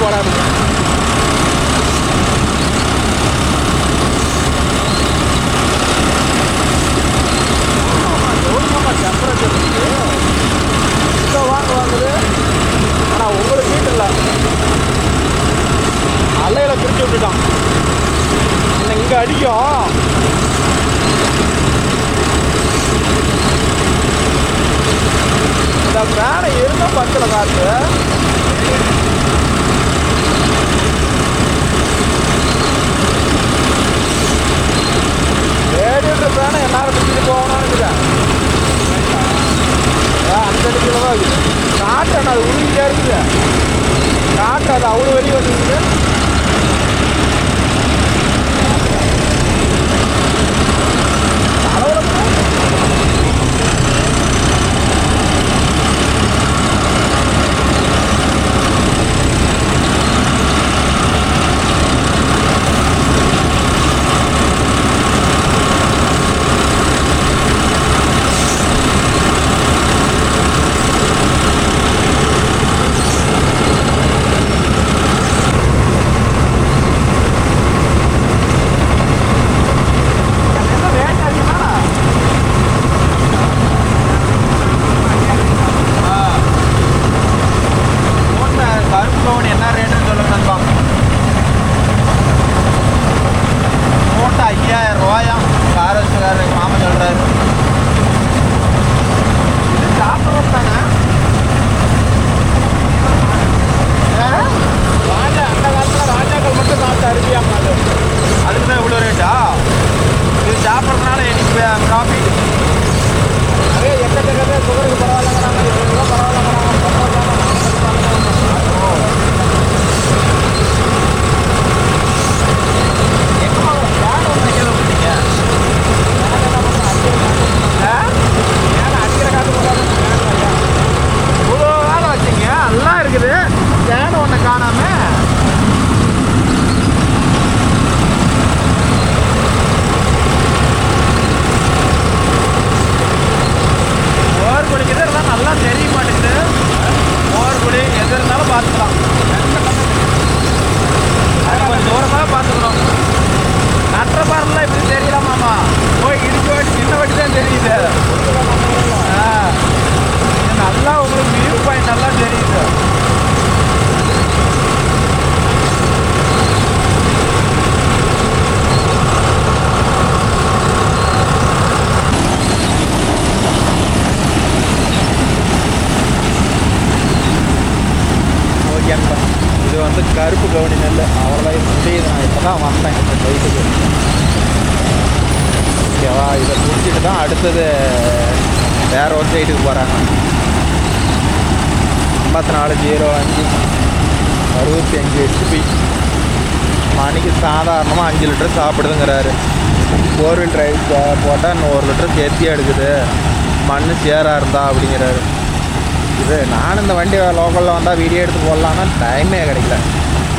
போடாது. டெம்பரேச்சர் இங்கே வாங்குது. ஆனால் உங்களுக்கு வீட்டு இல்லை, அலையில் பிரித்து விட்டுட்டான். இங்கே அடிக்கும். இந்த ஃபேனை இருந்தால் பத்தில் காற்று. ரேடியேட்டர் ஃபேனை எல்லாரும் பிடிச்சிட்டு போகணும்னு இருக்குதேன். அந்த இடத்துல தான் இருக்குது காற்று. அது உருவிட்டே இருக்குது காற்று. அது அவ்வளோ வெளியே வந்துருக்குது. இது வந்து கருப்பு கவுனி நெல். அவ்வளோதான் இது முடியுது. நான் இப்போ தான் வந்தேன் இந்த சைட்டுக்கு. ஓகேவா, இதை முடிச்சுட்டு தான் அடுத்தது வேற ஒரு சைட்டுக்கு போகிறாங்க. 5405 65 HP மணிக்கு சாதாரணமாக 5 லிட்டர் சாப்பிடுதுங்கிறாரு. 4 வீல் டிரைவ் போட்டால் இன்னும் 1 லிட்டர் சேர்த்தியாக எடுக்குது மண் சேராக இருந்தா அப்படிங்கிறாரு. இது நான் இந்த வண்டி லோக்கலில் வந்தால் வீடியோ எடுத்து போடலான்னா டைமே கிடைக்கல.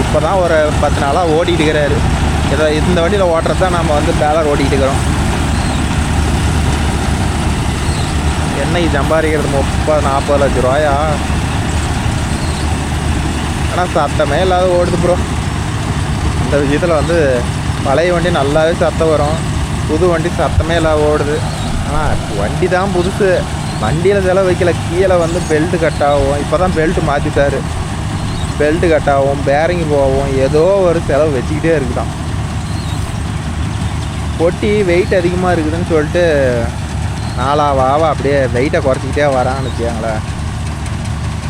இப்போ தான் ஒரு 10 நாளாக ஓட்டிகிட்டு இருக்கிறாரு. இதை இந்த வண்டியில் ஓட்டுறது தான் நம்ம வந்து பேலர் ஓட்டிகிட்டு இருக்கிறோம். என்னைக்கு சம்பாதிக்கிறது 30-40 லட்ச ரூபாயா. ஆனால் சத்தமே இல்லாத ஓடுது ப்ரோ. இந்த விஷயத்தில் வந்து பழைய வண்டி நல்லாவே சத்தம் வரும், புது வண்டி சத்தமே இல்லாத ஓடுது. ஆனால் வண்டி தான் புதுசு, வண்டியில் செலவு வைக்கல. கீழே வந்து பெல்ட்டு கட் ஆகும். இப்போ தான் பெல்ட்டு மாற்றிட்டாரு. பெல்ட்டு கட் ஆகும், பேரிங் போகும், ஏதோ ஒரு செலவு வச்சுக்கிட்டே இருக்குதான். பொட்டி வெயிட் அதிகமாக இருக்குதுன்னு சொல்லிட்டு நாளாவா அப்படியே வெயிட்டை குறைச்சிக்கிட்டே வரான்னு வச்சுக்கோங்களேன்.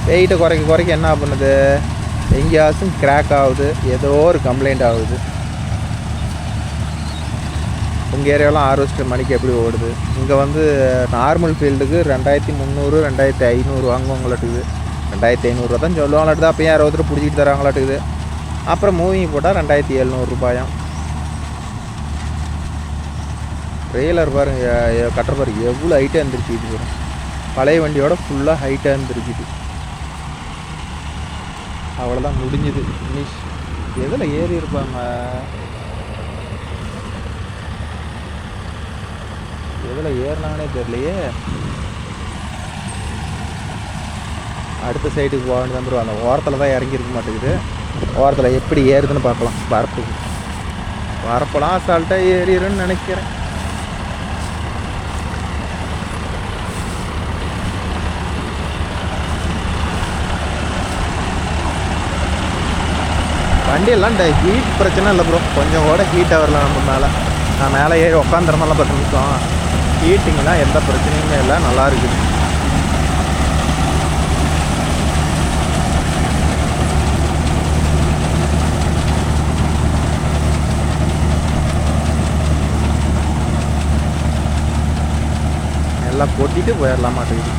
வெயிட்டை குறைக்க என்ன பண்ணுது, எங்கேயாச்சும் கிராக் ஆகுது, ஏதோ ஒரு கம்ப்ளைண்ட் ஆகுது. உங்கள் ஏரியாவெலாம் ஹார்வெஸ்டர் மணிக்கு எப்படி ஓடுது? இங்கே வந்து நார்மல் ஃபீல்டுக்கு 2300 2500 வாங்குவாங்களாட்டுக்குது. 2500 தான் சொல்லுவாங்களாட்டுது. அப்போ ஏன் 60 பிடிச்சிட்டு தராங்களாட்டுக்குது. அப்புறம் மூவிங் போட்டால் 2700 ரூபாயாம். ட்ரெய்லர் பாருங்கள், கட்டுற பாருங்க எவ்வளோ ஹைட்டாக இருந்துருச்சு. இது வரும் பழைய வண்டியோட ஃபுல்லாக ஹைட்டாக இருந்துருக்குது. அவ்வளோதான் முடிஞ்சுது. ஃபினிஷ். எதில் ஏறி இருப்பாங்க, எதில் ஏறினாங்கன்னே தெரியலையே. அடுத்த சைடுக்கு போக வேண்டியது. அந்த ஓரத்தில் தான் இறங்கியிருக்க மாட்டேங்குது. ஓரத்தில் எப்படி ஏறுதுன்னு பார்க்கலாம். வரப்பெல்லாம் அசால்ட்டாக ஏறிடுன்னு நினைக்கிறேன். வண்டியெல்லாம் ஹீட் பிரச்சனை இல்லை ப்ரோ. கொஞ்சம் கூட ஹீட்டாக வரல நம்ம மேலே. நான் மேலே ஏறி உட்காந்துறமெல்லாம் 10 நிமிஷம். ஹீட்டிங்லாம் எந்த பிரச்சனையுமே இல்லை, நல்லா இருக்குது. எல்லாம் கொட்டிட்டு போயிடலாம் மாட்டேங்குது.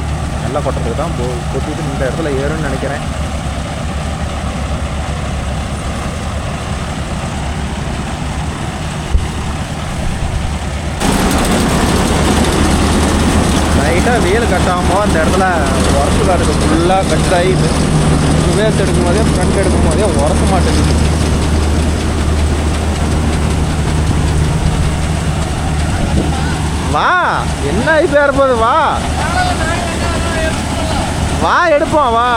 எல்லாம் கொட்டுறதுக்கு தான் கொட்டிட்டு இந்த இடத்துல ஏறும்னு நினைக்கிறேன். லைட்டாக வெயில் கட்டாமல் அந்த இடத்துல உரசு காட்டுக்கு ஃபுல்லாக கட் ஆகிடுது. வேஸ்ட் எடுக்கும் போதே ஃப்ரண்ட் எடுக்கும் போதே உரச மாட்டேங்குது. வா, என்ன இப்போ ஏறப்போகுது? வா எடுப்போம். வா,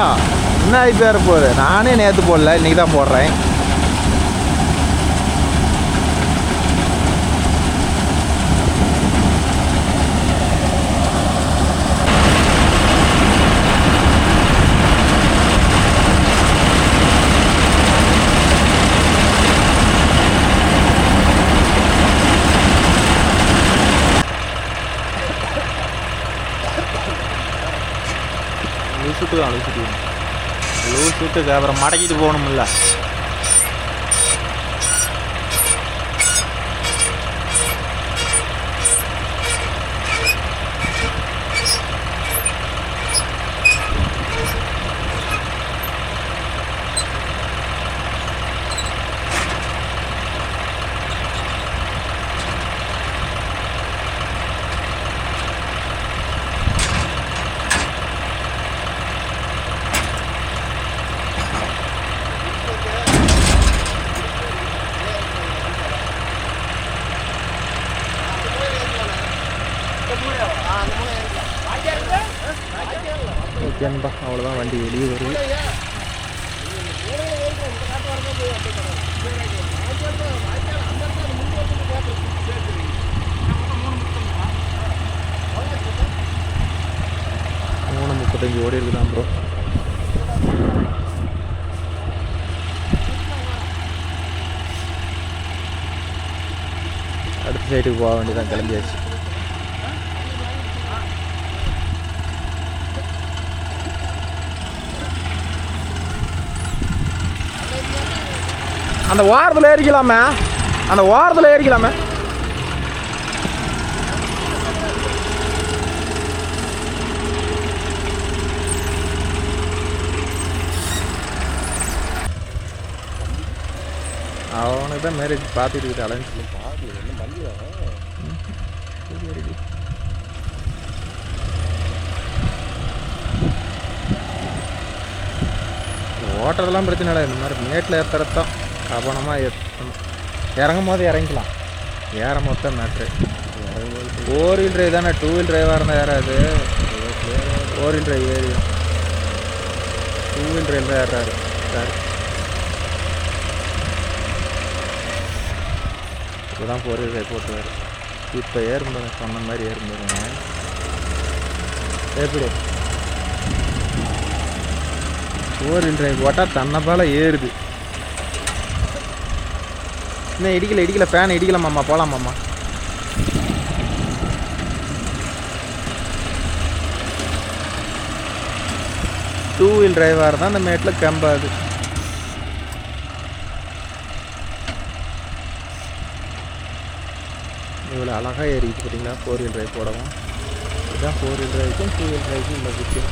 என்ன இப்போ ஏறப்போகுது? நானே நேற்று போடல, இன்றைக்கி தான் போடுறேன். லூசுட்டுக்கு அப்புறம் மடக்கிட்டு போகணும்ல. ஓகேன்பா, அவ்வளோதான். வண்டி வெளியே வருது. மூணு 35 ஓடி இருக்குதான் ப்ரோ. அடுத்த சைட்டுக்கு போக வேண்டியதான், கிளம்பியாச்சு. அந்த ஓரத்தில் ஏறிக்கலாமே, அந்த ஓரத்தில் ஏறிக்கலாமே. அவனுக்கு தான் மேரேஜ் பார்த்துட்டு இருக்குது. அலைன்ஸில் ஓட்டுறதெல்லாம் பிரச்சனை இல்லை. இந்த மாதிரி மேட்டில் ஏற்றுறதான் கவனமாக ஏற்றணும். இறங்கும் போது இறங்கிக்கலாம். ஏற மொத்தம் மேட்ரு. 4 வீல் டிரைவ் தானே. 2 வீல் டிரைவாக இருந்தால் ஏறாது. 4 வீல் டிரைவ் ஏறிடும். 2 வீல் டிரைவ் தான் ஏறாரு. சார் இப்போ தான் 4 வீல் டிரைவ் போட்டுருவார். இப்போ ஏறும்போது சொன்ன மாதிரி ஏறும்போதுங்க எப்படி 4 வீல் டிரைவ் போட்டால் தன்னை போல ஏறுது. இன்னும் இடிக்கல ஃபேன் இடிக்கலாமாம்மா, போகலாமாம்மா. டூ வீல் டிரைவாக இருந்தால் அந்த மேட்டில் கம்பாது. இவ்வளோ அழகாக ஏறிக்கிட்டு பார்த்தீங்களா 4 வீல் டிரைவ் போடவும். இதுதான் 4 வீல் டிரைவுக்கும் 2 வீல் டிரைவுக்கும் உள்ள விஷயம்.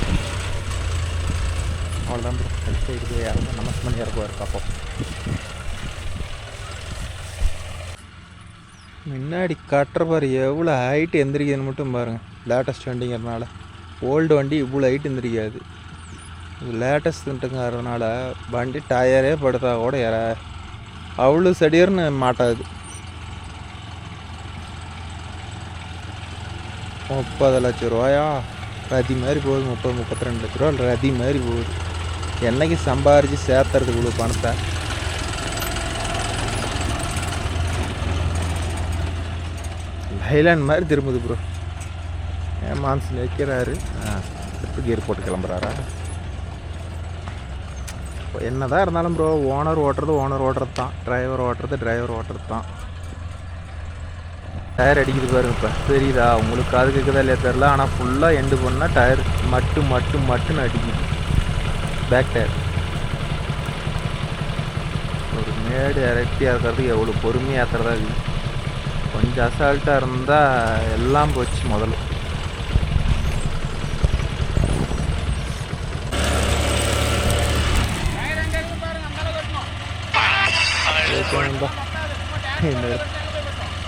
அவ்வளோதான் ப்ரோ. அடுத்த இது யாரும் நமஸ்க் பண்ணி இறக்குவார் பார்ப்போம். முன்னாடி கட்டுற பாரு எவ்வளோ ஹைட்டு எந்திரிக்குதுன்னு மட்டும் பாருங்கள். லேட்டஸ்ட் வண்டிங்கிறதுனால. ஓல்டு வண்டி இவ்வளோ ஹைட் எந்திரிக்காது. லேட்டஸ்ட்டுங்கிறதுனால வண்டி டயரே படுத்தா கூட அவ்வளோ சடியர்னு மாட்டாது. 30 லட்ச ரூபாயா ரதி மாதிரி போகுது. 30-32 லட்ச ரூபா ரதி மாதிரி போகுது. என்னைக்கு சம்பாரித்து சேர்த்துறதுக்கு இவ்வளோ பணத்தை ஹைலாண்ட் மாதிரி திரும்புது ப்ரோ. ஏன் மான்சன் வைக்கிறாரு. இப்போ கியர் போட்டு கிளம்புறாரா? இப்போ என்ன தான் இருந்தாலும் ப்ரோ, ஓனர் ஓட்டுறது தான், டிரைவர் ஓட்டுறது தான். டயர் அடிக்குது பாருங்க. இப்போ தெரியுதா உங்களுக்கு? காது கேட்குதா இல்லையா தெரில. ஆனால் ஃபுல்லாக எண்டு பண்ணால் டயர் மட்டுன்னு அடிக்குது. Back tyre. ஒரு மேடு இறக்கி ஏற்றுறதுக்கு எவ்வளோ பொறுமையாக ஏற்றுறதா இருக்குது. கொஞ்சம் அசால்ட்டாக இருந்தால் எல்லாம் போச்சு முதல்ல.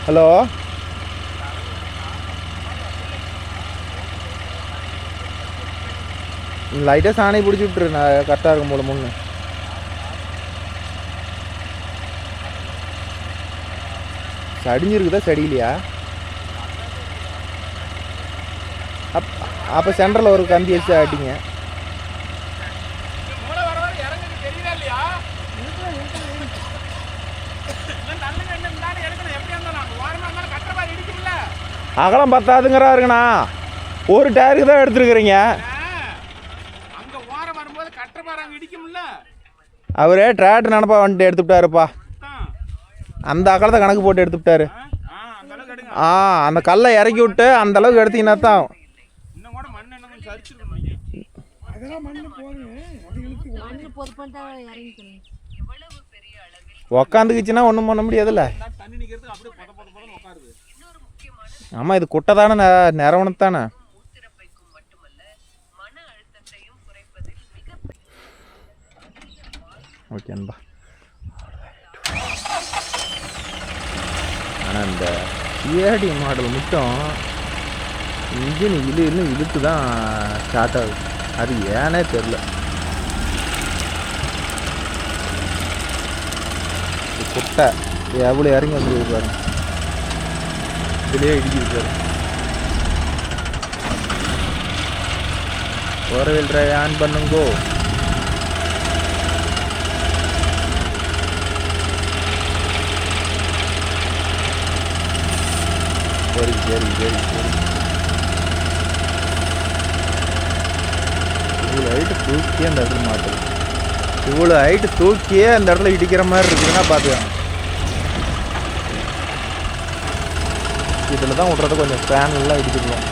ஹலோ, லைட்டாக சாணி பிடிச்சி விட்டுரு. நான் கரெக்டாக இருக்கும் போல முன்னு. சடிஞ்சிருக்குதா சடியிலையா? அப்போ சென்டரில் ஒரு கம்பி வச்சு ஆட்டிங்க. அகலம் பத்தாதுங்கிறாருங்கண்ணா. ஒரு டயருக்கு தான் எடுத்துருக்குறீங்க. அவரே டிராக்டர் நினப்பா வந்துட்டு எடுத்துவிட்டாருப்பா. அந்த அகலத்தை கணக்கு போட்டு எடுத்துவிட்டாரு. அந்த கல்லை இறக்கி விட்டு அந்த அளவுக்கு எடுத்தீங்கன்னா தான் உக்காந்துக்குச்சுன்னா ஒன்றும் பண்ண முடியாதுல்ல. ஆமாம், இது குட்டை தானே, நிறவனத்தானே. ஓகேன்பா. ஆனால் இந்த ஏடி மாடல் மட்டும் இன்ஜின் இழுத்து தான் ஸ்டார்ட் ஆகுது. அது ஏனே தெரில. குட்டை எவ்வளோ இறங்கி வந்துருக்கு பாருங்க. இதுலேயே இடிக்குது சார். 4 வீல் டிரைவ் ஆன் பண்ணுங்கோ. சரி. இவ்வளோ ஹைட்டு தூக்கியே அந்த இடத்துல மாட்டுது. இவ்வளோ ஹைட்டு தூக்கியே அந்த இடத்துல இடிக்கிற மாதிரி இருக்குதுன்னா பார்த்துக்கோங்க. இதில் தான் விட்றது கொஞ்சம் ஃபேன்லாம் இடிச்சுக்கலாம்.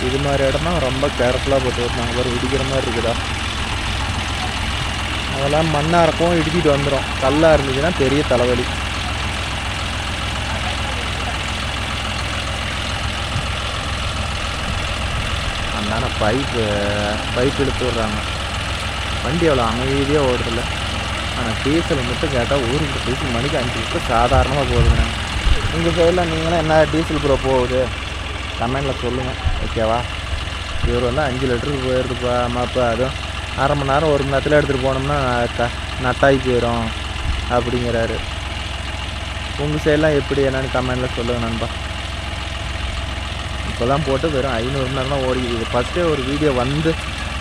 இது மாதிரி இடம்னா ரொம்ப கேர்ஃபுல்லாக போட்டு விட்டாங்க. ஒரு இடிக்கிற மாதிரி இருக்குதா? அதெல்லாம் மண்ணாக இருக்கும், இடிச்சிட்டு வந்துடும். கல்லாக இருந்துச்சுன்னா பெரிய தலைவலி. அந்தான பைப் இழுத்து விட்றாங்க. வண்டி அவ்வளோ அமைதியாக ஓடுறதில்ல. ஆனால் டீசல் மட்டும் கேட்டால் ஊருக்கு டீசல் மணிக்கு 5 லிட்டர் சாதாரணமாக போகுதுங்க. உங்கள் சைடில் நீங்களாம் என்ன டீசல் ப்ரோ போகுது கமெண்டில் சொல்லுங்கள், ஓகேவா? இவர் வந்து 5 லிட்டருக்கு போயிருதுப்பா. ஆமாப்பா, அதுவும் அரை மணி நேரம் 1 மணி நேரத்தில் எடுத்துகிட்டு போனோம்னா நட்டாகி போயிடும் அப்படிங்கிறாரு. உங்கள் சைடெலாம் எப்படி என்னென்னு கமெண்டில் சொல்லுங்கள் நண்பா. இப்போ தான் போட்டு வெறும் 500 மணி நேரம் தான் ஓடிக்குது. ஃபஸ்ட்டே ஒரு வீடியோ வந்து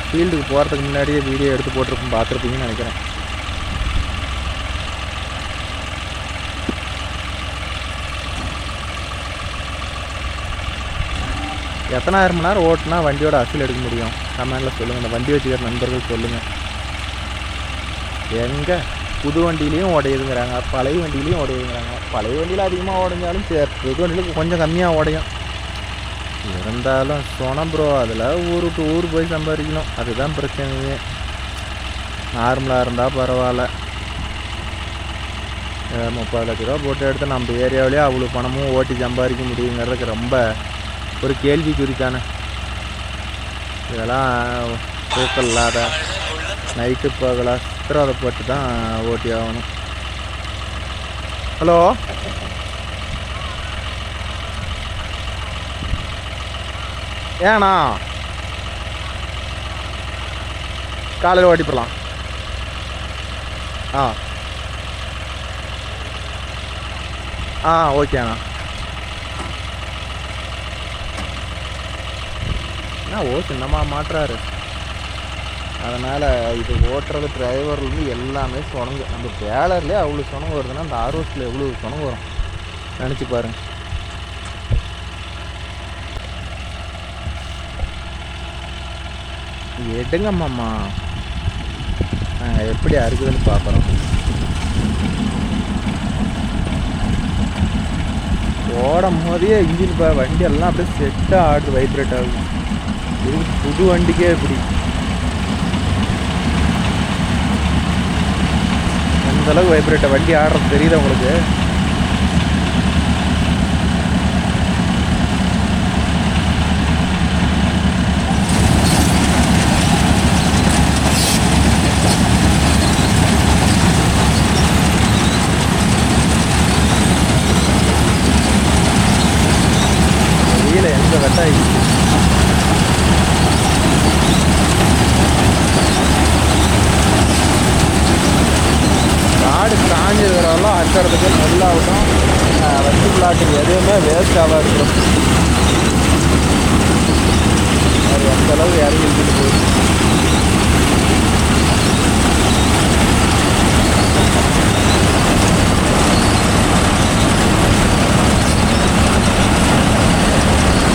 ஃபீல்டுக்கு போகிறதுக்கு முன்னாடியே வீடியோ எடுத்து போட்டிருப்போம், பார்த்துருப்பீங்கன்னு நினைக்கிறேன். எத்தனாயிரம் மணி நேரம் ஓட்டினா வண்டியோட அசல் எடுக்க முடியும் கமெண்டில் சொல்லுங்கள். இந்த வண்டி வச்சுக்கிற நண்பர்கள் சொல்லுங்கள். எங்கே புது வண்டியிலையும் உடையுதுங்கிறாங்க, பழைய வண்டியிலையும் உடையுதுங்கிறாங்க. பழைய வண்டியில் அதிகமாக உடைஞ்சாலும் புது வண்டியில் கொஞ்சம் கம்மியாக உடையும். இருந்தாலும் சொன்ன ப்ரோ, அதில் ஊர் விட்டு ஊர் போய் சம்பாதிக்கணும், அதுதான் பிரச்சனையே. நார்மலாக இருந்தால் பரவாயில்ல. 30 லட்ச ரூபா போட்டு எடுத்து நம்ம ஏரியாவிலேயே அவ்வளோ பணமும் ஓட்டி சம்பாதிக்க முடியுங்கிறதுக்கு ரொம்ப ஒரு கேள்விக்குறி தானே. இதெல்லாம் தூக்கம் இல்லாத நைட்டு பகலாக சித்திரவதைப்பட்டு தான் ஓட்டி ஆகணும். ஹலோ, ஏண்ணா காலையில் ஓட்டி போடலாம். ஓகேண்ணா. என்ன சின்னமாக மாட்டுறாரு. அதனால் இது ஓட்டுறது டிரைவர்லேருந்து எல்லாமே சொனங்கு. அந்த வேலர்லேயே அவ்வளோ சொனங்கு வருதுன்னா அந்த ஆர்ஓஸில் எவ்வளோ சொனங்கு வரும் நினச்சி பாருங்கள். எடுங்கம்மாம்மா, நாங்கள் எப்படி அறுக்குதுன்னு பார்க்குறோம். ஓடும் போதே இன்ஜின் வண்டி எல்லாம் அப்படியே செட்டாக ஆடுது, வைப்ரேட் ஆகுது. இது புது வண்டிக்கே இப்படி அந்தளவுக்கு வைப்ரேட்டை வண்டி ஆடுறது தெரியுது உங்களுக்கு? வெயில எந்த வெட்டாயிடுச்சு. காடு காஞ்சிருக்கிறவெல்லாம் அறுக்கிறதுக்கு நெல்லாகட்டும் வெஜிடபிளாகட்டும் எதுவுமே வேஸ்ட் ஆகாது. அது எந்த அளவுக்கு இறங்கிட்டு போகுது.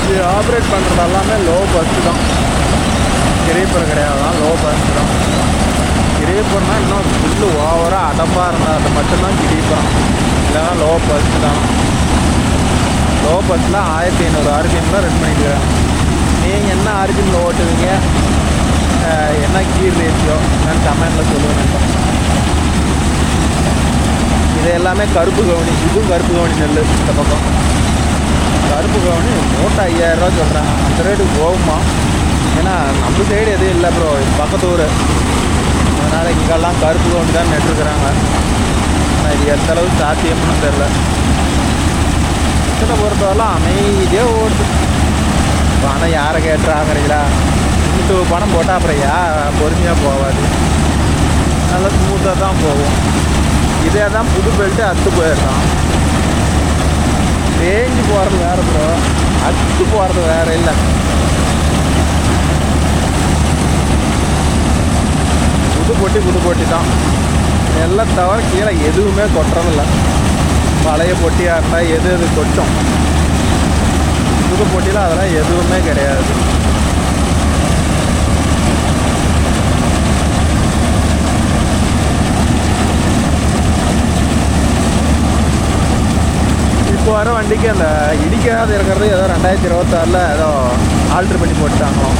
இது ஆப்ரேட் பண்ணுறது எல்லாமே லோ பஸ்ஸு தான், கிரீப்பர் கிடையாது தான், லோ பஸ்ஸு தான். கிரீப்பர்னால் இன்னும் ஃபுல்லு ஓவராக அடப்பாக இருந்தால் அது மட்டும்தான் கிரீப்பரம், இல்லைன்னா லோ பஸ்ஸு தான். லோ பஸ்ஸில் 1500 ஆர்பிஎம்மில் ரன் பண்ணிக்கிறாங்க. நீங்கள் என்ன ஆர்பிஎம்மில் ஓட்டுவீங்க, என்ன கீர் ரேஷியோ நான் கமெண்டில் சொல்லுவேன். இது எல்லாமே கருப்பு கவுனி, இதுவும் கருப்பு கவுனி நெல். இந்த பக்கம் கருப்பு கவுனி மூட்டை 5000 ரூபா சொல்கிறாங்க. அந்த ரேட்டுக்கு போகுமா? ஏன்னா நம்ம சைடு எதுவும் இல்லை ப்ரோ, பக்கத்து ஊர். அதனால் இங்கெல்லாம் கருப்பு கவுனி தான் நட்டுருக்குறாங்க. ஆனால் இது எந்த அளவுக்கு சாத்தியம்னு தெரில. இத்தனை பொறுத்தவரைலாம் அமைதியாக ஓடுது. பணம் யாரை கேட்டுறாங்கிறீங்களா? இன்னும் பணம் போட்டால் அப்புறம் பொறுமையாக போகாது, நல்லா ஸ்மூத்தாக தான் போகும். இதே தான் புது பெல்ட்டு அத்து போயிடுறான். தேஞ்சு போகிறது வேறு ப்ரோ, அத்து போகிறது வேறு. இல்லை புது பொட்டி தான் எல்லாம் தவிர கீழே எதுவுமே கொட்டுறதில்ல. பழைய பொட்டியாக இருந்தால் எது கொட்டும், புது பொட்டியில் அதெல்லாம் எதுவுமே கிடையாது. இப்போ வர வண்டிக்கு அந்த இடிக்காத இருக்கிறது ஏதோ 2026 ஏதோ ஆல்ட்ரு பண்ணி போட்டுட்டாங்களோ.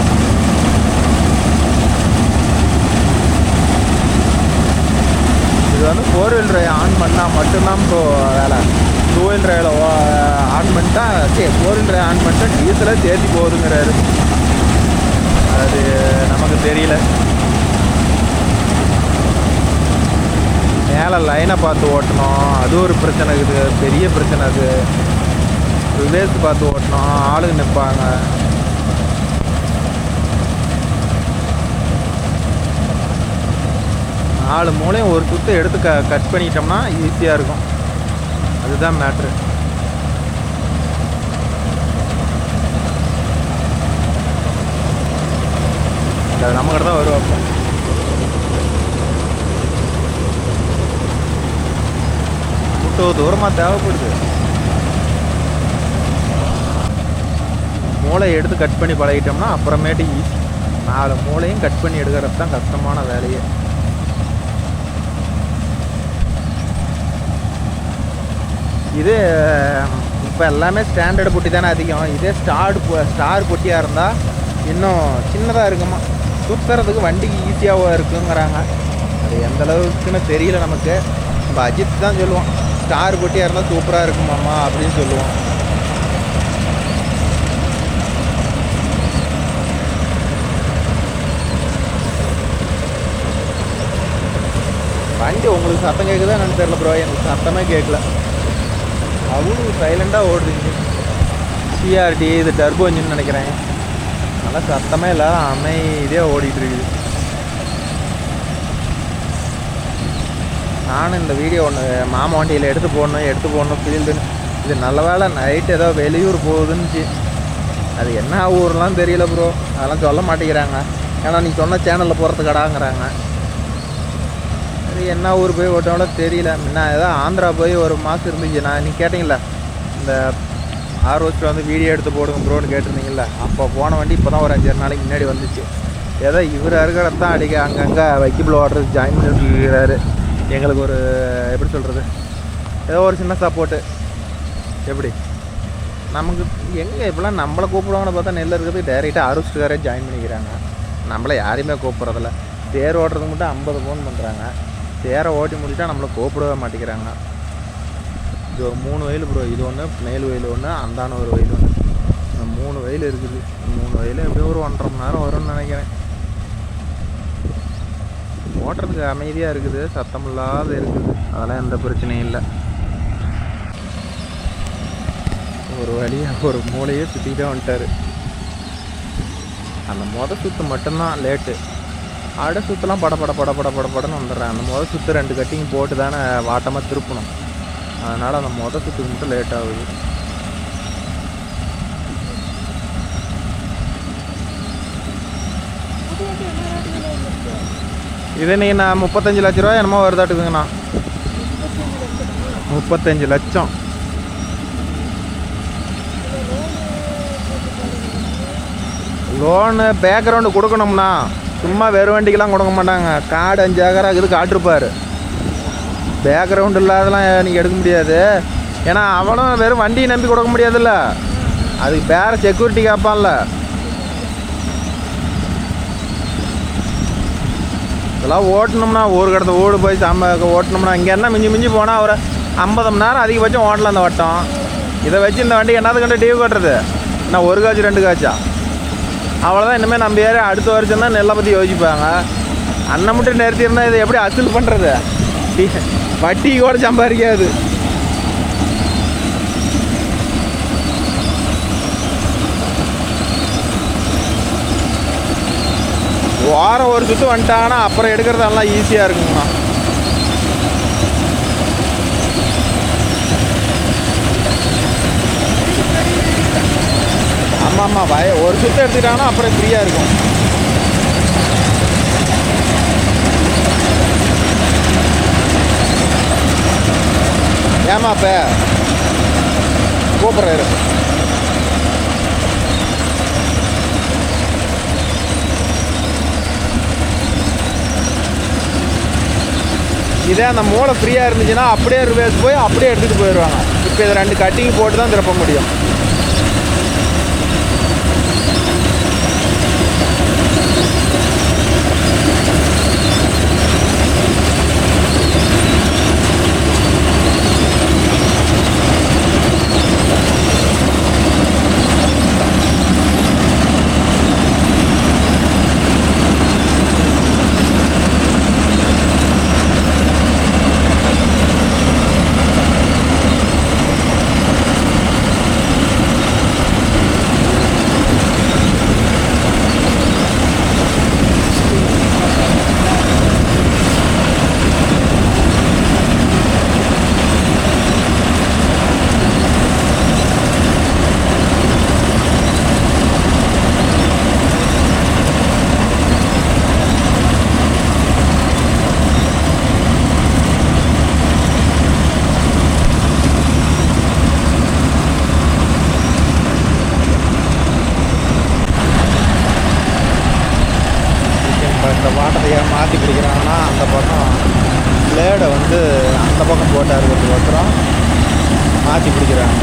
இது வந்து 4 வீல் டிரைவ் ஆன் பண்ணால் மட்டும்தான் இப்போ வேலை. 2 வீல் டிரைவில் ஆன் பண்ணிட்டா 4 வீல் டிரைவ் ஆன் பண்ணிட்டா டீசலே சேர்த்தி போகுதுங்கிறாரு. அது நமக்கு தெரியல. மேலே லைனை பார்த்து ஓட்டணும், அது ஒரு பிரச்சனை இருக்குது, பெரிய பிரச்சனை. அது ரிவேர்ஸ் பார்த்து ஓட்டணும், ஆளுங்க நிற்பாங்க. நாலு மூலையும் ஒரு சுற்று எடுத்து கட் பண்ணிட்டோம்னா ஈஸியாக இருக்கும். அதுதான் மேட்ரு. நம்மக்கிட்ட தான் வருவாப்போ. முட்டோ தூரமாக தேவைப்படுது. மூளையை எடுத்து கட் பண்ணி பழகிட்டோம்னா அப்புறமேட்டு ஈஸி. 4 மூளையும் கட் பண்ணி எடுக்கிறது தான் கஷ்டமான வேலையே. இது இப்போ எல்லாமே ஸ்டாண்டர்டு பொட்டி தானே அதிகம். இதே ஸ்டார் பொட்டியாக இருந்தால் இன்னும் சின்னதாக இருக்குமா, சுற்றுறதுக்கு வண்டிக்கு ஈஸியாக இருக்குங்கிறாங்க. அது எந்த அளவுக்குன்னு தெரியல நமக்கு. நம்ம அஜித் தான் சொல்லுவோம், ஸ்டார் பொட்டியாக இருந்தால் சூப்பராக இருக்குமாம்மா அப்படின்னு சொல்லுவோம். வண்டி உங்களுக்கு சத்தம் கேட்குதா என்னன்னு தெரியல ப்ரோ, எனக்கு சத்தமே கேட்கல. அவ்வளோ சைலண்டாக ஓடுதுங்க. சிஆர்டி இது டர்போ இன்ஜின் நினைக்கிறேன். நல்லா சத்தமே இல்லாத அமைதியாக ஓடிட்டு இருக்குது. நானும் இந்த வீடியோ ஒன்று மாமா வண்டியில் எடுத்து போடணும் ஃபீல்டுன்னு. இது நல்ல வேலை நைட்டு ஏதோ வெளியூர் போகுதுன்னுச்சு. அது என்ன ஊர்லாம் தெரியல ப்ரோ, அதெல்லாம் சொல்ல மாட்டேங்கிறாங்க. ஏன்னா நீ சொன்ன சேனலில் போகிறது கடாங்கிறாங்க. சரி என்ன ஊர் போய் ஓட்டோட தெரியல. நான் ஏதோ ஆந்திரா போய் ஒரு மாதம் இருந்துச்சு. நீ கேட்டிங்களா இந்த ஆர்வஸ்ட்டில் வந்து வீடியோ எடுத்து போடுங்க ப்ரோன்னு கேட்டிருந்தீங்கள, அப்போ போன வண்டி இப்போ தான் ஒரு 5 நாளைக்கு முன்னாடி வந்துச்சு. ஏதோ இவர் அருகடை தான் அடிக்க அங்கங்கே வைக்கபிள் வாட்டர் ஜாயின் பண்ணிருக்கிறாரு. எங்களுக்கு ஒரு எப்படி சொல்கிறது, ஏதோ ஒரு சின்ன சப்போர்ட்டு. எப்படி நமக்கு எங்கே இப்போலாம் நம்மளை கூப்பிடுவாங்கன்னு பார்த்தா நெல் இருக்கிறது டைரெக்டாக ஆர்வஸ்ட்டுக்காரே ஜாயின் பண்ணிக்கிறாங்க. நம்மளை யாரையுமே கூப்பிட்றதில்ல. தேர் ஓட்டுறதுக்கு மட்டும் 50 ஃபோன் பண்ணுறாங்க. தேரை ஓட்டி முடிச்சுட்டா நம்மளை கூப்பிடவே மாட்டேங்கிறாங்க. இது ஒரு 3 வயல் ப்ரோ. இது ஒன்று மேல் வயல் ஒன்று, அந்தான ஒரு வயல் ஒன்று. இந்த 3 வயல் இருக்குது. 3 வயல் எப்படியும் ஒரு 1.5 மணி நேரம் வரும்னு நினைக்கிறேன். ஓட்டுறதுக்கு அமைதியாக இருக்குது, சத்தம் இல்லாத இருக்குது. அதெல்லாம் எந்த பிரச்சனையும் இல்லை. ஒரு வழியாக ஒரு மூளையே சுற்றிக்கிட்டே வந்துட்டார். அந்த சுற்று மட்டும்தான் லேட்டு. அடை சுற்றுலாம் படன்னு வந்துடுறேன். அந்த சுற்று 2 கட்டிங் போட்டு தானே வாட்டமாக திருப்பணும். அதனால் அந்த சுற்றுக்கு மட்டும் லேட் ஆகுது. இது நீங்கள் நான் 35 லட்ச ரூபா என்னமோ வருதாட்டுக்குங்கண்ணா. 35 லட்சம். லோனு பேக்ரவுண்டு கொடுக்கணும்னா சும்மா வெறும் வண்டிக்கெலாம் கொடுக்க மாட்டாங்க. காடு 5 ஏக்கரா இது காட்டிருப்பார். பேக்ரவுண்டு இல்லாதெல்லாம் நீங்கள் எடுக்க முடியாது. ஏன்னா அவனும் வெறும் வண்டியை நம்பி கொடுக்க முடியாதுல்ல, அதுக்கு வேறு செக்யூரிட்டி கேட்பான்ல. இதெல்லாம் ஓட்டணும்னா ஒரு கடத்த ஓடு போய் ஓட்டணும்னா இங்கே என்ன மிஞ்சி போனால் ஒரு 50 மணி நேரம் அதிகபட்சம் ஓட்டலாம் அந்த வட்டம். இதை வச்சு இந்த வண்டி என்னதுக்கண்டு டிவி கட்டுறது என்ன, 1 காய்ச்சி 2 காய்ச்சா அவ்வளோதான். இனிமேல் நம்ம ஏறி அடுத்த வருஷம் தான் நெல்லை பற்றி யோசிப்பாங்க. அண்ணன் மட்டும் நிறுத்தியிருந்தால் இதை எப்படி அசல் பண்ணுறது, வட்டி கூட சம்பாதிக்காது. வாரம் ஒரு சுற்று வந்துட்டாங்கன்னா அப்புறம் எடுக்கிறது நல்லா ஈஸியாக இருக்குங்கண்ணா. ஆமாம் ஒரு சுற்று எடுத்துக்கிட்டாங்கன்னா அப்புறம் ஃப்ரீயாக இருக்கும். ஏமா இப்போ கூப்பிட்றாரு. இதே அந்த மூளை ஃப்ரீயாக இருந்துச்சுன்னா அப்படியே ரிவேர்ஸ் போய் அப்படியே எடுத்துகிட்டு போயிடுவாங்க. இப்போ இதை 2 கட்டிங் போட்டு தான் திருப்ப முடியும். இந்த வாட்டத்தை மாற்றி பிடிக்கிறாங்கன்னா அந்த பக்கம் பிளேடை வந்து அந்த பக்கம் போட்டால் இருக்கிறதுக்கோசரம் மாற்றி பிடிக்கிறாங்க.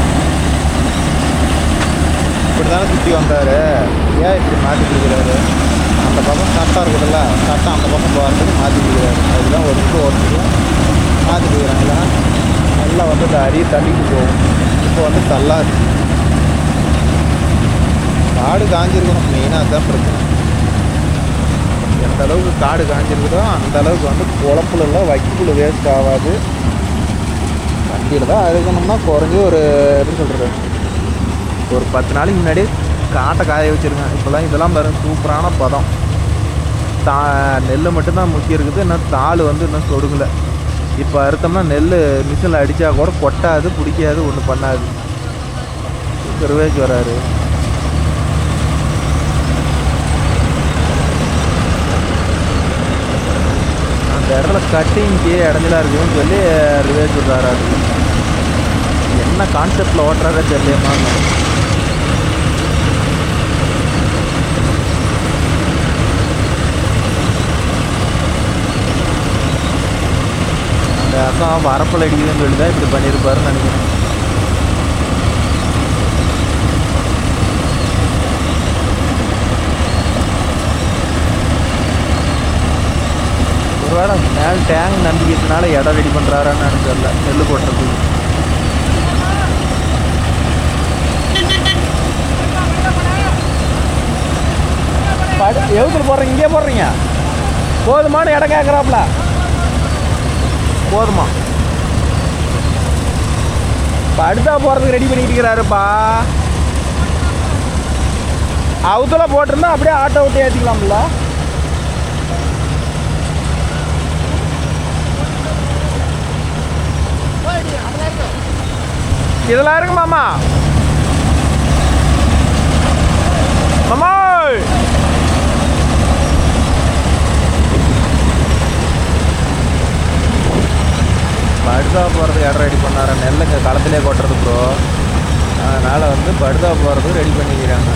இப்படி தானே சுற்றி வந்தார், ஏன் இப்படி மாற்றி பிடிக்கிறாரு? அந்த பக்கம் சட்டம் இருக்குதுல்ல, சட்டம் அந்த பக்கம் போகிறதுக்கு மாற்றி பிடிக்கிறாரு. அதுதான் ஒரு நிமிஷம் ஓட்டுறதுக்கும் மாற்றி பிடிக்கிறாங்க. இல்லைன்னா நல்லா வந்து இந்த அரிய தள்ளிட்டு போகும். இப்போ வந்து தள்ளாது. காடு காஞ்சிருக்கணும், மெயினாக தான் பிரச்சனை. எந்த அளவுக்கு காடு காஞ்சிருக்குதோ அந்த அளவுக்கு வந்து குழப்புலாம் வைக்கப்புல் வேஸ்ட் ஆகாது. வண்டியில் தான் அறுக்கணும்னா குறைஞ்சி ஒரு எப்படி சொல்கிறது, ஒரு 10 நாளைக்கு முன்னாடி காட்டை காய வச்சுருங்க. இப்போலாம் இதெல்லாம் பாருங்க சூப்பரான பதம். நெல் மட்டும்தான் முக்கியம் இருக்குது, இன்னும் தாள் வந்து இன்னும் சொடுங்கலை. இப்போ அறுத்தோம்னா நெல் மிஷினில் அடித்தா கூட கொட்டாது, பிடிக்காது, ஒன்றும் பண்ணாது. ரிவேஜ் வராரு. இடத்துல கட்டிங்க்கு இடஞ்சலாக இருக்குதுன்னு சொல்லி ரிவேஸ் விட்றாரு. என்ன கான்செப்டில் ஓட்டுறாரே தெரியலையம்மா. அந்த அக்கம் வரப்பில் அடிக்குதுன்னு சொல்லி தான் இப்படி பண்ணியிருப்பாருன்னு நினைக்கிறேன். ஒருவேளை மேலே டேங்க் நம்பிக்கிறதுனால இடம் ரெடி பண்ணுறாரான்னு நினைச்சல நெல் போட்டுறதுக்கு. எவ்வளோ போடுறீங்க? இங்கே போடுறீங்க போதுமான இடம் கேட்குறாப்புல. போதுமா? இப்போ அடுத்தா போகிறதுக்கு ரெடி பண்ணிட்டு இருக்கிறாருப்பா. அவுத்துல போட்டிருந்தா அப்படியே ஆட்டோ விட்டு ஏற்றிக்கலாம்ல. இதெல்லாம் இருக்கு மாமா. மாமா படுதா போகிறதுக்கு இடம் ரெடி பண்ணார. நெல்லுங்க களத்திலே கொட்டுறது ப்ரோ. அதனால் வந்து படுதா போகிறதுக்கு ரெடி பண்ணிக்கிறாங்க.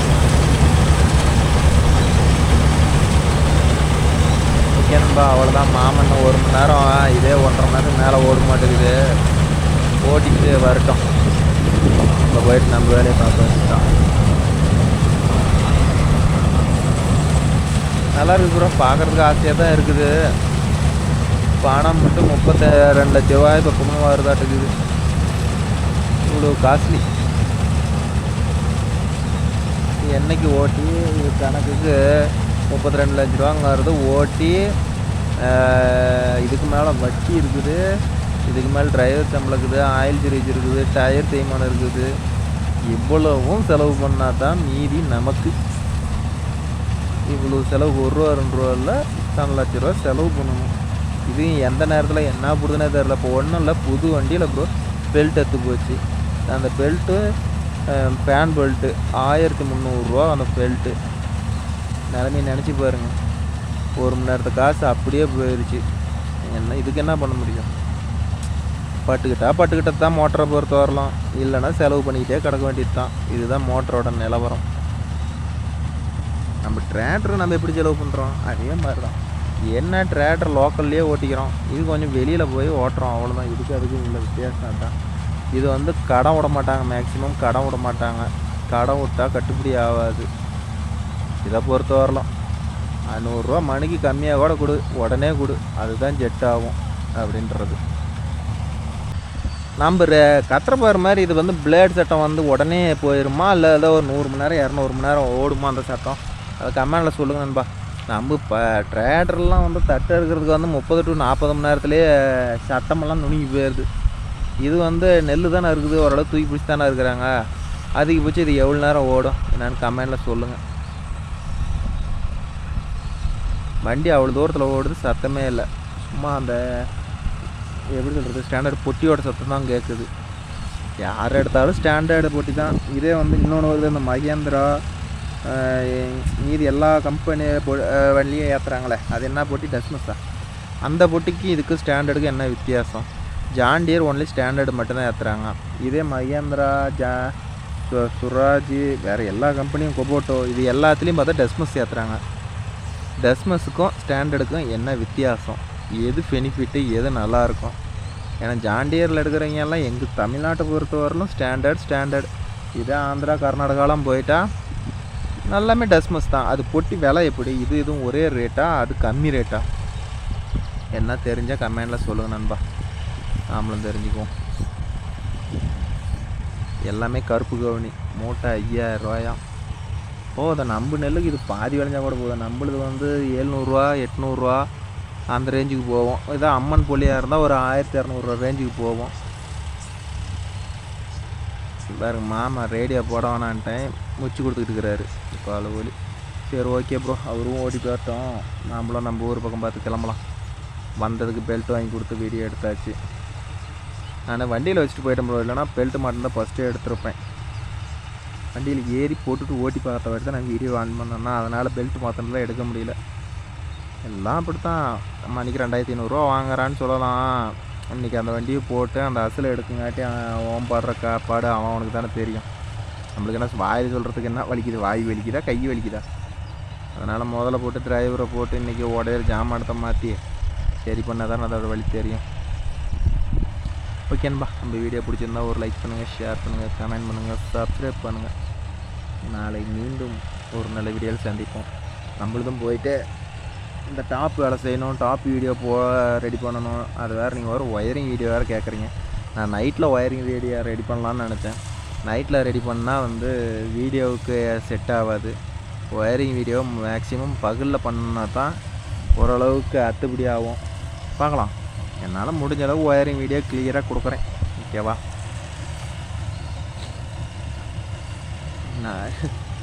ஓகேன்பா, அவ்வளோதான். மாமன் 1 மணி நேரம் இதே 1.5 மணி நேரத்துக்கு மேலே ஓட மாட்டேங்குது. ஓட்டிக்கிட்டு வரட்டும். இப்போ போயிட்டு நம்ம வேலையை பார்க்க வச்சுட்டோம். நல்லா இருக்குது ப்ரோ, பார்க்குறதுக்கு ஆசையாக தான் இருக்குது. பணம் மட்டும் 32 லட்ச ரூபாய் பக்கமாக வருதாட்டுக்குது. இவ்வளோ காஸ்ட்லி. என்னைக்கு ஓட்டி கணக்குக்கு 32 லட்ச ரூபாங்க வருது. ஓட்டி இதுக்கு மேலே வட்டி இருக்குது, இதுக்கு மேலே டிரைவர் சம்பளம் இருக்குது, ஆயில் சர்வீஸ் இருக்குது, டயர் தேய்மானம் இருக்குது. இவ்வளவும் செலவு பண்ணால் தான் மீதி நமக்கு. இவ்வளோ செலவு 1 ரூபா 2 ரூபா இல்லை, 3 லட்ச ரூபா செலவு பண்ணணும். இது எந்த நேரத்தில் என்ன போடுதுன்னே தெரில. இப்போ ஒன்றும் இல்லை, புது வண்டியில் ப்ரோ பெல்ட் எடுத்து போச்சு. அந்த பெல்ட்டு ஃபேன் பெல்ட்டு 1300 ரூபா. அந்த பெல்ட்டு நிலைமையை நினச்சி பாருங்கள். 1 மணி நேரத்து காசு அப்படியே போயிடுச்சு. இதுக்கு என்ன பண்ண முடியும்? பட்டுக்கிட்ட தான் மோட்டரை பொறுத்த வரலாம், இல்லைன்னா செலவு பண்ணிக்கிட்டே கிடக்க வேண்டியது தான். இதுதான் மோட்டரோட நிலவரம். நம்ம டிராக்டரை நம்ம எப்படி செலவு பண்ணுறோம் அதே மாதிரி தான். என்ன டிராக்டர் லோக்கல்லையே ஓட்டிக்கிறோம், இது கொஞ்சம் வெளியில் போய் ஓட்டுறோம், அவ்வளோதான். இதுக்கு அதுக்கும் உள்ள வித்தியாசம் தான். இது வந்து கடன் விட மாட்டாங்க, மேக்ஸிமம் கடன் விட மாட்டாங்க. கடன் விட்டால் கட்டுப்படி ஆகாது. இதை பொறுத்த வரலாம் 100 ரூபா மணிக்கு கம்மியாக கூட கொடு, உடனே கொடு, அதுதான் ஜெட் ஆகும் அப்படின்றது. நம்ம கத்திரப்பார் மாதிரி இது வந்து பிளேட் சட்டம் வந்து உடனே போயிடுமா, இல்லை ஏதோ ஒரு 100 மணி நேரம் 200 மணி நேரம் ஓடுமா அந்த சட்டம்? அது கமெண்டில் சொல்லுங்கள் நண்பா. நம்ம இப்போ ட்ரேடர்லாம் வந்து தட்டை இருக்கிறதுக்கு வந்து 30 to 40 மணி நேரத்துலேயே சட்டமெல்லாம் நுணுங்கி போயிடுது. இது வந்து நெல் தானே இருக்குது, ஓரளவு தூக்கி பிடிச்சி தானே இருக்கிறாங்க. அதிகபட்சம் இது எவ்வளோ நேரம் ஓடும் என்னன்னு கமெண்டில் சொல்லுங்கள். வண்டி அவ்வளோ தூரத்தில் ஓடுது, சத்தமே இல்லை. சும்மா அந்த எப்படி சொல்கிறது, ஸ்டாண்டர்டு பொட்டியோட சத்தம் தான் கேட்குது. யார் எடுத்தாலும் ஸ்டாண்டர்டு பொட்டி தான். இதே வந்து இன்னொன்று வருது, இந்த மகேந்திரா மீதி எல்லா கம்பெனி வண்டியும் ஏற்றுறாங்களே, அது என்ன பொட்டி? டஸ்மஸா? அந்த பொட்டிக்கு இதுக்கு ஸ்டாண்டர்டுக்கு என்ன வித்தியாசம்? ஜாண்டியர் ஒன்லி ஸ்டாண்டர்டு மட்டும்தான் ஏற்றுறாங்க. இதே மகேந்திரா, சுராஜ், வேறு எல்லா கம்பெனியும், கொபோட்டோ, இது எல்லாத்துலேயும் பார்த்தா டஸ்மஸ் ஏற்றுறாங்க. டஸ்மஸுக்கும் ஸ்டாண்டர்டுக்கும் என்ன வித்தியாசம்? எது பெனிஃபிட்டு, எது நல்லாயிருக்கும்? ஏன்னா ஜாண்டியரில் எடுக்கிறவங்க எல்லாம் எங்கள் தமிழ்நாட்டை பொறுத்த வரலும் ஸ்டாண்டர்டு. இதே ஆந்திரா கர்நாடகாலாம் போயிட்டா எல்லாமே டஸ்மஸ் தான். அது பொட்டி விலை எப்படி? இதுவும் ஒரே ரேட்டா, அது கம்மி ரேட்டா? என்ன தெரிஞ்சால் கமெண்டில் சொல்லுங்கள் நண்பா, நாமளும் தெரிஞ்சுக்குவோம். எல்லாமே கருப்பு கவுனி மூட்டை 5000 ரூபாயாம். அதை நம்ம நெல்லுக்கு இது பாதி விளைஞ்சா கூட போதும். நம்மளுக்கு வந்து 700 ரூபா 800 ரூபா அந்த ரேஞ்சுக்கு போவோம். இதான் அம்மன் பொலியாக இருந்தால் ஒரு 1200 ரூபா ரேஞ்சுக்கு போவோம். பாருங்க, மாமா ரேடியோ போட வேணான்ட்டேன், முச்சு கொடுத்துக்கிட்டு இருக்கிறாரு இப்போ அளவு. சரி ஓகே ப்ரோ, அவரும் ஓடி போயிட்டோம். நம்மளும் நம்ம ஊர் பக்கம் பார்த்து கிளம்பலாம். வந்ததுக்கு பெல்ட் வாங்கி கொடுத்து வீடியோ எடுத்தாச்சு. நான் வண்டியில் வச்சுட்டு போயிட்டேன் ப்ரோ, இல்லைனா பெல்ட்டு மட்டும்தான் ஃபஸ்ட்டே எடுத்துருப்பேன். வண்டியில் ஏறி போட்டுட்டு ஓட்டி பார்த்த வரைக்கும் தான் நான் வீடியோ ஆன் பண்ணேன்னா, அதனால் பெல்ட் மாற்றினதுலாம் எடுக்க முடியல. எல்லாம் அப்படித்தான். மணிக்கு 2500 வாங்குறான்னு சொல்லலாம். இன்றைக்கி அந்த வண்டியை போட்டு அந்த அசலை எடுக்குங்காட்டி அவன் படுற காப்பாடு அவனுக்கு தானே தெரியும். நம்மளுக்கு என்ன வாயில் சொல்கிறதுக்கு என்ன வலிக்குது? வாய் வலிக்குதா, கை வலிக்குதா? அதனால் முதல்ல போட்டு டிரைவரை போட்டு இன்றைக்கி உடையிற ஜாமானத்தை மாற்றி சரி பண்ணால் தானே அதோட வலி தெரியும். ஓகேன்பா, நம்ம வீடியோ பிடிச்சிருந்தா ஒரு லைக் பண்ணுங்கள், ஷேர் பண்ணுங்கள், கமெண்ட் பண்ணுங்கள், சப்ஸ்கிரைப் பண்ணுங்கள். நாளை மீண்டும் ஒரு நல்ல வீடியோவில் சந்திப்போம். நம்மளுதும் போயிட்டு இந்த டாப் வேலை செய்யணும், டாப் வீடியோ ரெடி பண்ணணும். அது வேறு நீங்கள் ஒயரிங் வீடியோ வேறு கேட்குறீங்க. நான் நைட்டில் ஒயரிங் வீடியோ ரெடி பண்ணலான்னு நினச்சேன். நைட்டில் ரெடி பண்ணால் வீடியோவுக்கு செட் ஆகாது. ஒயரிங் வீடியோ மேக்ஸிமம் பகலில் பண்ணால் தான் ஓரளவுக்கு அத்துப்படி ஆகும். பார்க்கலாம், என்னால் முடிஞ்ச அளவு ஒயரிங் வீடியோ கிளியராக கொடுக்குறேன். ஓகேவா?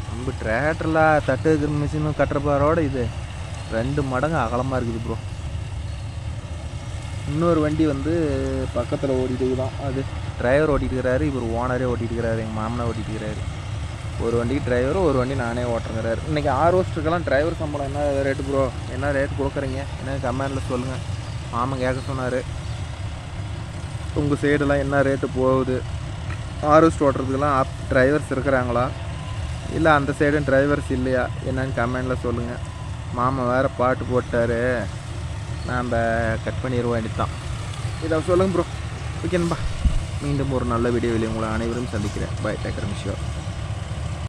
நம்ம ட்ரேக்டரில் தட்டு மிஷினும் கட்டுறப்பாரோட இது 2 மடங்கு அகலமாக இருக்குது ப்ரோ. இன்னொரு வண்டி பக்கத்தில் ஓடிட்டு தான். அது டிரைவர் ஓட்டிகிட்டு இருக்கிறாரு, இவர் ஓனரே ஓட்டிகிட்டு இருக்கிறாரு, எங்கள் மாமனை ஓட்டிகிட்டு இருக்கிறாரு. ஒரு வண்டிக்கு டிரைவரு, ஒரு வண்டி நானே ஓட்டுறேங்கிறாரு. இன்றைக்கி 6 வருஷத்துக்கெல்லாம் டிரைவர் சம்பளம் என்ன ரேட்டு ப்ரோ? என்ன ரேட்டு கொடுக்குறீங்க? என்ன கமெண்டில் சொல்லுங்கள். மாமன் கேட்க சொன்னார், உங்கள் சைடெல்லாம் என்ன ரேட்டு போகுது? 6 வருஷம் ஓட்டுறதுக்கெல்லாம் டிரைவர்ஸ் இருக்கிறாங்களா, இல்லை அந்த சைடும் டிரைவர்ஸ் இல்லையா? என்னன்னு கமெண்டில் சொல்லுங்கள். மாமன் வேறு பாட்டு போட்டார், நாம் கட் பண்ணிடுவோம் வேண்டியதான். இதை சொல்லுங்கள் ப்ரோ. ஓகேன்பா, மீண்டும் ஒரு நல்ல வீடியோவில் உங்களை அனைவரும் சந்திக்கிறேன். பாய், டேக்கர் மிஷோ.